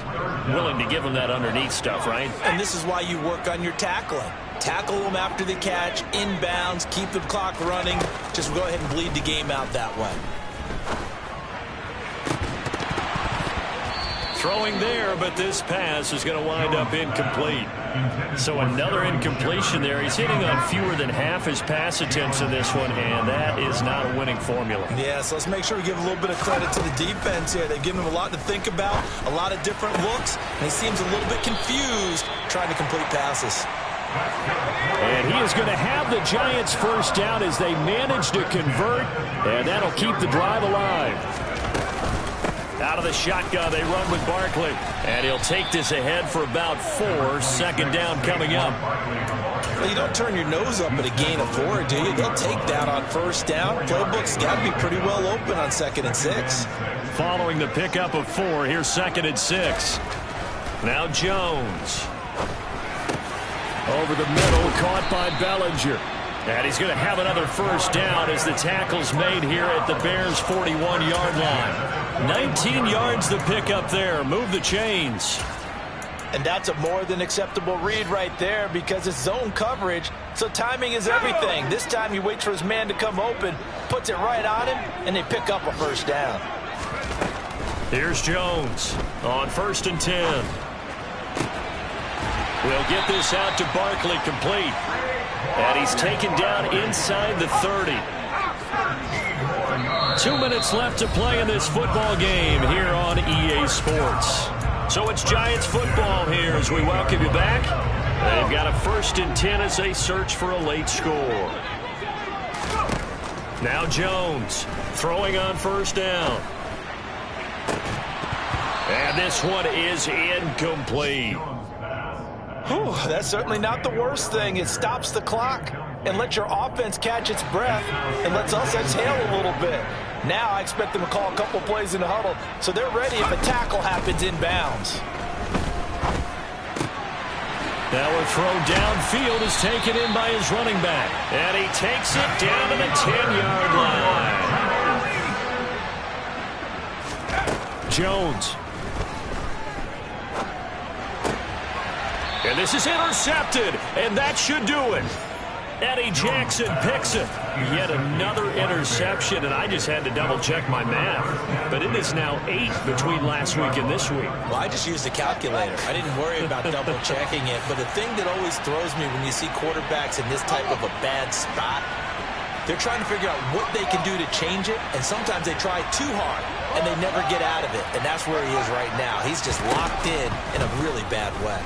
Willing to give him that underneath stuff, right? And this is why you work on your tackling. Tackle them after the catch, inbounds, keep the clock running. Just go ahead and bleed the game out that way. Throwing there, but this pass is going to wind up incomplete. So another incompletion there. He's hitting on fewer than half his pass attempts in this one, and that is not a winning formula. Yeah, so let's make sure we give a little bit of credit to the defense here. They've given him a lot to think about, a lot of different looks, and he seems a little bit confused trying to complete passes. And he is going to have the Giants first down as they manage to convert, and that'll keep the drive alive. Out of the shotgun, they run with Barkley. And he'll take this ahead for about 4. 2nd down coming up. Well, you don't turn your nose up at a gain of 4, do you? They'll take that on 1st down. Playbook's got to be pretty well open on 2nd and 6. Following the pickup of 4, here's 2nd and 6. Now Jones. Over the middle, caught by Bellinger. And he's going to have another first down as the tackle's made here at the Bears' 41-yard line. 19 yards to pick up there. Move the chains. And that's a more than acceptable read right there because it's zone coverage, so timing is everything. This time he waits for his man to come open, puts it right on him, and they pick up a first down. Here's Jones on 1st and 10. We'll get this out to Barkley complete. And he's taken down inside the 30. 2 minutes left to play in this football game here on EA Sports. So it's Giants football here as we welcome you back. They've got a 1st and 10 as they search for a late score. Now Jones throwing on 1st down. And this one is incomplete. Whew, that's certainly not the worst thing. It stops the clock and lets your offense catch its breath and lets us exhale a little bit. Now I expect them to call a couple plays in the huddle so they're ready if a tackle happens inbounds. Now a throw downfield is taken in by his running back. And he takes it down to the 10-yard line. Jones. And this is intercepted, and that should do it. Eddie Jackson picks it. Yet another interception, and I just had to double-check my math. But it is now 8 between last week and this week. Well, I just used a calculator. I didn't worry about double-checking it. But the thing that always throws me when you see quarterbacks in this type of a bad spot, they're trying to figure out what they can do to change it, and sometimes they try too hard, and they never get out of it. And that's where he is right now. He's just locked in a really bad way.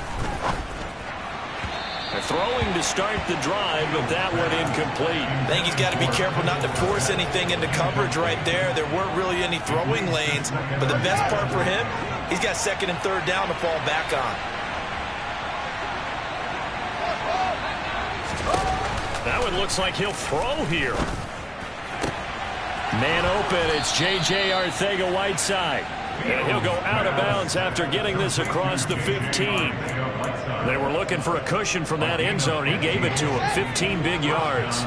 They're throwing to start the drive, but that one incomplete. I think he's got to be careful not to force anything into coverage right there. There weren't really any throwing lanes, but the best part for him, he's got 2nd and 3rd down to fall back on. That one looks like he'll throw here. Man open, it's J.J. Arcega-Whiteside. And he'll go out of bounds after getting this across the 15. They were looking for a cushion from that end zone. He gave it to him, 15 big yards.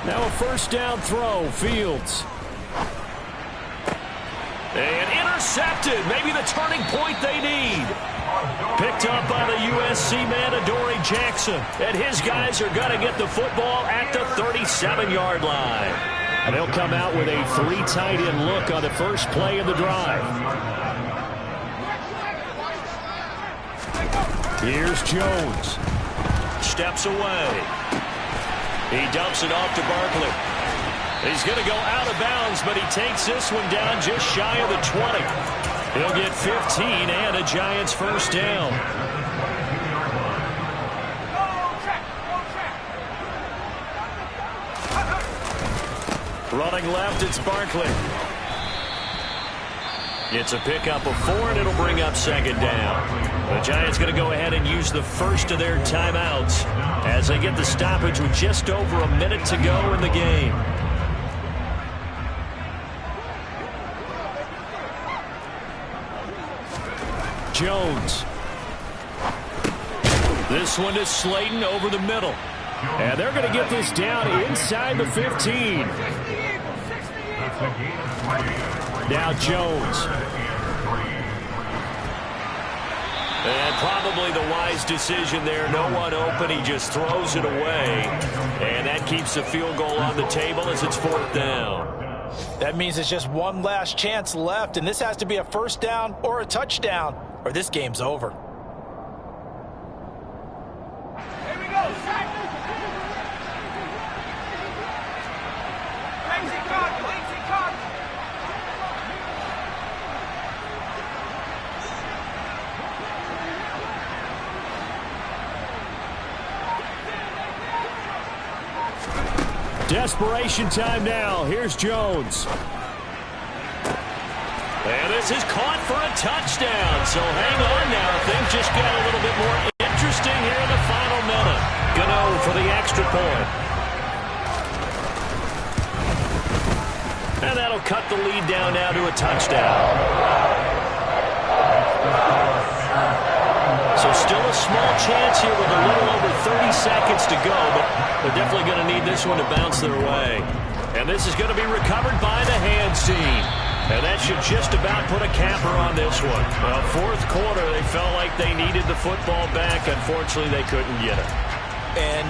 Now a 1st down throw, Fields. And intercepted, maybe the turning point they need. Picked up by the USC man, Adoree Jackson. And his guys are going to get the football at the 37-yard line. And they'll come out with a 3 tight end look on the first play of the drive. Here's Jones. Steps away. He dumps it off to Barkley. He's going to go out of bounds, but he takes this one down just shy of the 20. He'll get 15 and a Giants 1st down. Running left, it's Barkley. It's a pickup of 4, and it'll bring up 2nd down. The Giants going to go ahead and use the first of their timeouts as they get the stoppage with just over a minute to go in the game. Jones. This one is Slayton over the middle. And they're going to get this down inside the 15. Now Jones. And probably the wise decision there. No one open. He just throws it away. And that keeps the field goal on the table as it's 4th down. That means it's just one last chance left, and this has to be a 1st down or a touchdown, or this game's over. Here we go, Shaq. Lazy cut. Desperation time now. Here's Jones. And this is caught for a touchdown. So hang on now. Things just got a little bit more interesting here in the final minute. Gano for the extra point. And that'll cut the lead down now to a touchdown. So still a small chance here with a little over 30 seconds to go, but they're definitely going to need this one to bounce their way. And this is going to be recovered by the hands team. And that should just about put a capper on this one. Well, 4th quarter, they felt like they needed the football back. Unfortunately, they couldn't get it. And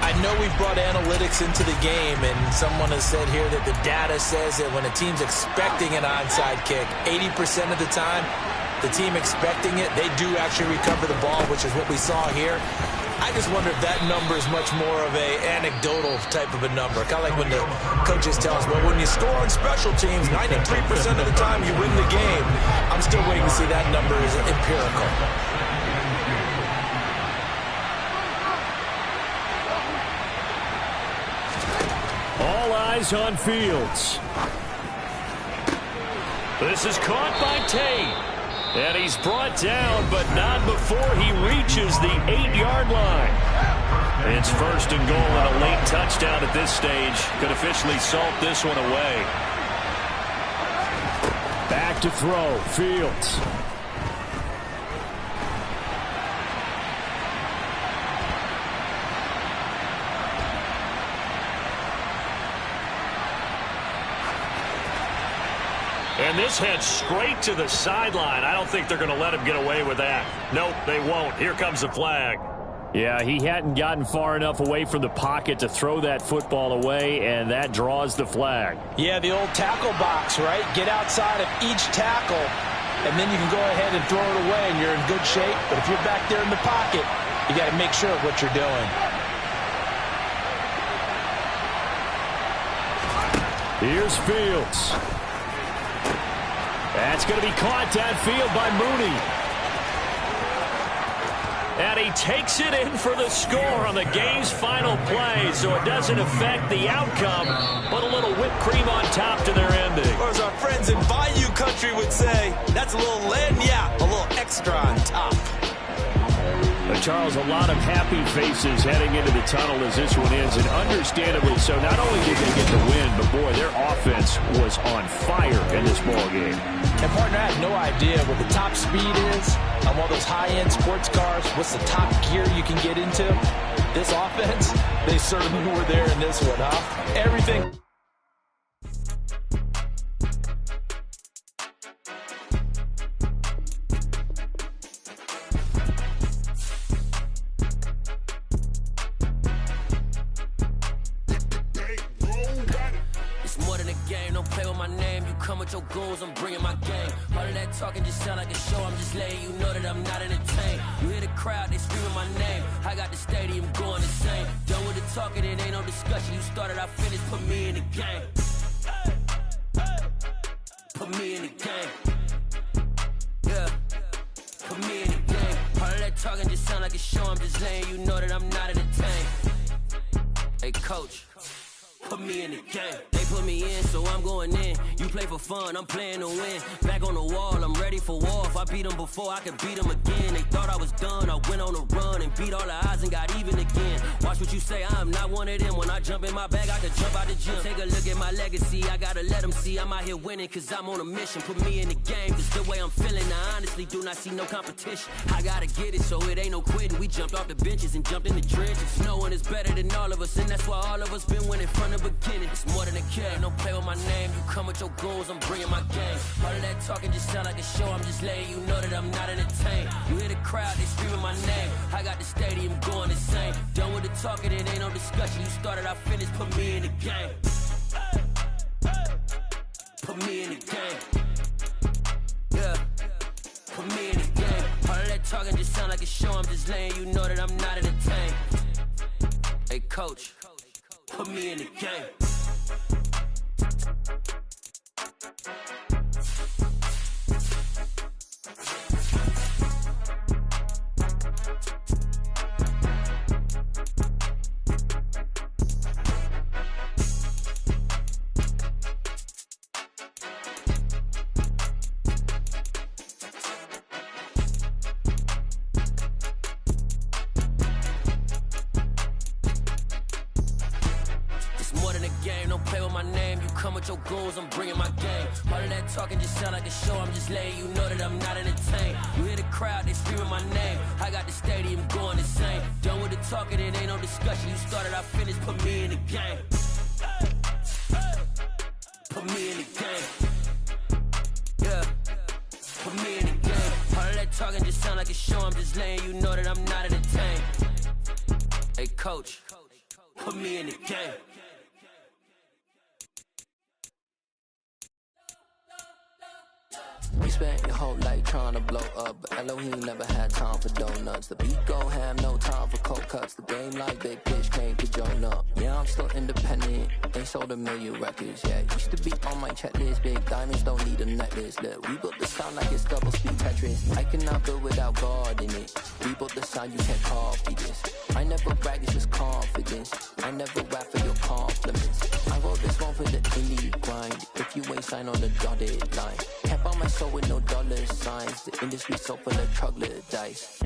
I know we've brought analytics into the game, and someone has said here that the data says that when a team's expecting an onside kick, 80% of the time, the team expecting it, they do actually recover the ball, which is what we saw here. I just wonder if that number is much more of a anecdotal type of a number. Kind of like when the coaches tell us, well, when you score on special teams, 93% of the time you win the game. I'm still waiting to see that number is empirical. All eyes on Fields. This is caught by Tate. And he's brought down, but not before he reaches the 8-yard line. It's first and goal, and a late touchdown at this stage could officially salt this one away. Back to throw, Fields. And this heads straight to the sideline. I don't think they're going to let him get away with that. Nope, they won't. Here comes the flag. Yeah, he hadn't gotten far enough away from the pocket to throw that football away, and that draws the flag. Yeah, the old tackle box, right? Get outside of each tackle, and then you can go ahead and throw it away, and you're in good shape. But if you're back there in the pocket, you got to make sure of what you're doing. Here's Fields. That's going to be caught downfield by Mooney. And he takes it in for the score on the game's final play, so it doesn't affect the outcome, but a little whipped cream on top to their ending. Or as our friends in Bayou Country would say, that's a little lagniappe, a little extra on top. Charles, a lot of happy faces heading into the tunnel as this one ends, and understandably so. Not only did they get the win, but boy, their offense was on fire in this ball game. And partner, I have no idea what the top speed is on one of those high-end sports cars. What's the top gear you can get into? This offense, they certainly were there in this one, huh? Everything. Your goals, I'm bringing my game. All of that talking just sound like a show. I'm just letting you know that I'm not entertained. You hear the crowd, they screaming my name. I got the stadium going insane. Done with the talking, it ain't no discussion. You started, I finished, put me in the game. Put me in the game. Yeah, put me in the game. All of that talking just sound like a show. I'm just letting you know that I'm not entertained. Hey, coach, put me in the game. They put me in, so I'm going in. You play for fun, I'm playing to win. Back on the wall, I'm ready for war. If I beat them before, I could beat them again. They thought I was done, I went on a run and beat all the odds and got even again. Watch what you say, I'm not one of them. When I jump in my bag, I could jump out the gym. Take a look at my legacy, I gotta let them see I'm out here winning, cause I'm on a mission. Put me in the game, cause the way I'm feeling, I honestly do not see no competition. I gotta get it, so it ain't no quitting. We jumped off the benches and jumped in the trenches. No one is better than all of us, and that's why all of us been winning from the beginning. It's more than a care, don't play with my name. You come with your goals, I'm bringing my game. All of that talking just sound like a show. I'm just letting you know that I'm not entertained. You hear the crowd, they screaming my name. I got the stadium going insane. Done with the talking, it ain't no discussion. You started, I finished, put me in the game. Put me in the game. Yeah, put me in the game. All of that talking just sound like a show. I'm just letting you know that I'm not entertained. Hey, coach, put me in the game. Your goals, I'm bringing my game. All of that talking just sound like a show. I'm just letting you know that I'm not entertained. You hear the crowd, they screaming my name. I got the stadium going insane. Done with the talking, it ain't no discussion. You started, I finished, put me in the game. Put me in the game. Yeah, put me in the game. All of that talking just sound like a show. I'm just letting you know that I'm not entertained. Hey, coach, put me in the game. You spent your whole life trying to blow up, but Elohim never had time for donuts. The beat go ham, no time for cold cuts. The game like big pitch came to join up. Yeah, I'm still independent, ain't sold 1 million records yet. Used to be on my checklist, big diamonds don't need a necklace. Look, we built the sound like it's double speed Tetris. I cannot build without God in it. We built the sound, you can't copy this. I never brag, it's just confidence. I never rap for your compliments. I wrote this one for the indie grind. If you ain't signed on the dotted line, can't buy my soul with no dollar signs. The industry so full of troglodytes.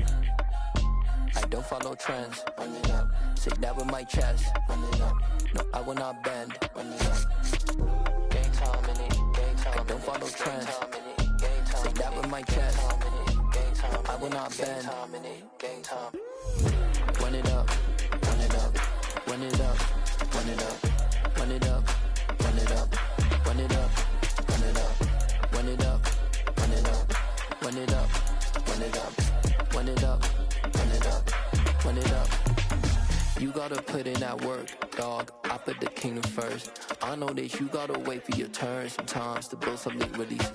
I don't follow trends. Run it up. Say that with my chest. Run it up. No, I will not bend. Run it up. Gang time in it. Gang time. I don't follow trends. Say that with my chest. No, I will not bend. Gang time. Run it up. Run it up. Run it up. Run it up. Run it up. Run it up. Run it up. Run it up. Run it up. Run it up. Run it up. Run it up. Run it up. Run it up. Run it up. You gotta put in that work, dog. I put the kingdom first. I know that you gotta wait for your turn sometimes to build some late releases.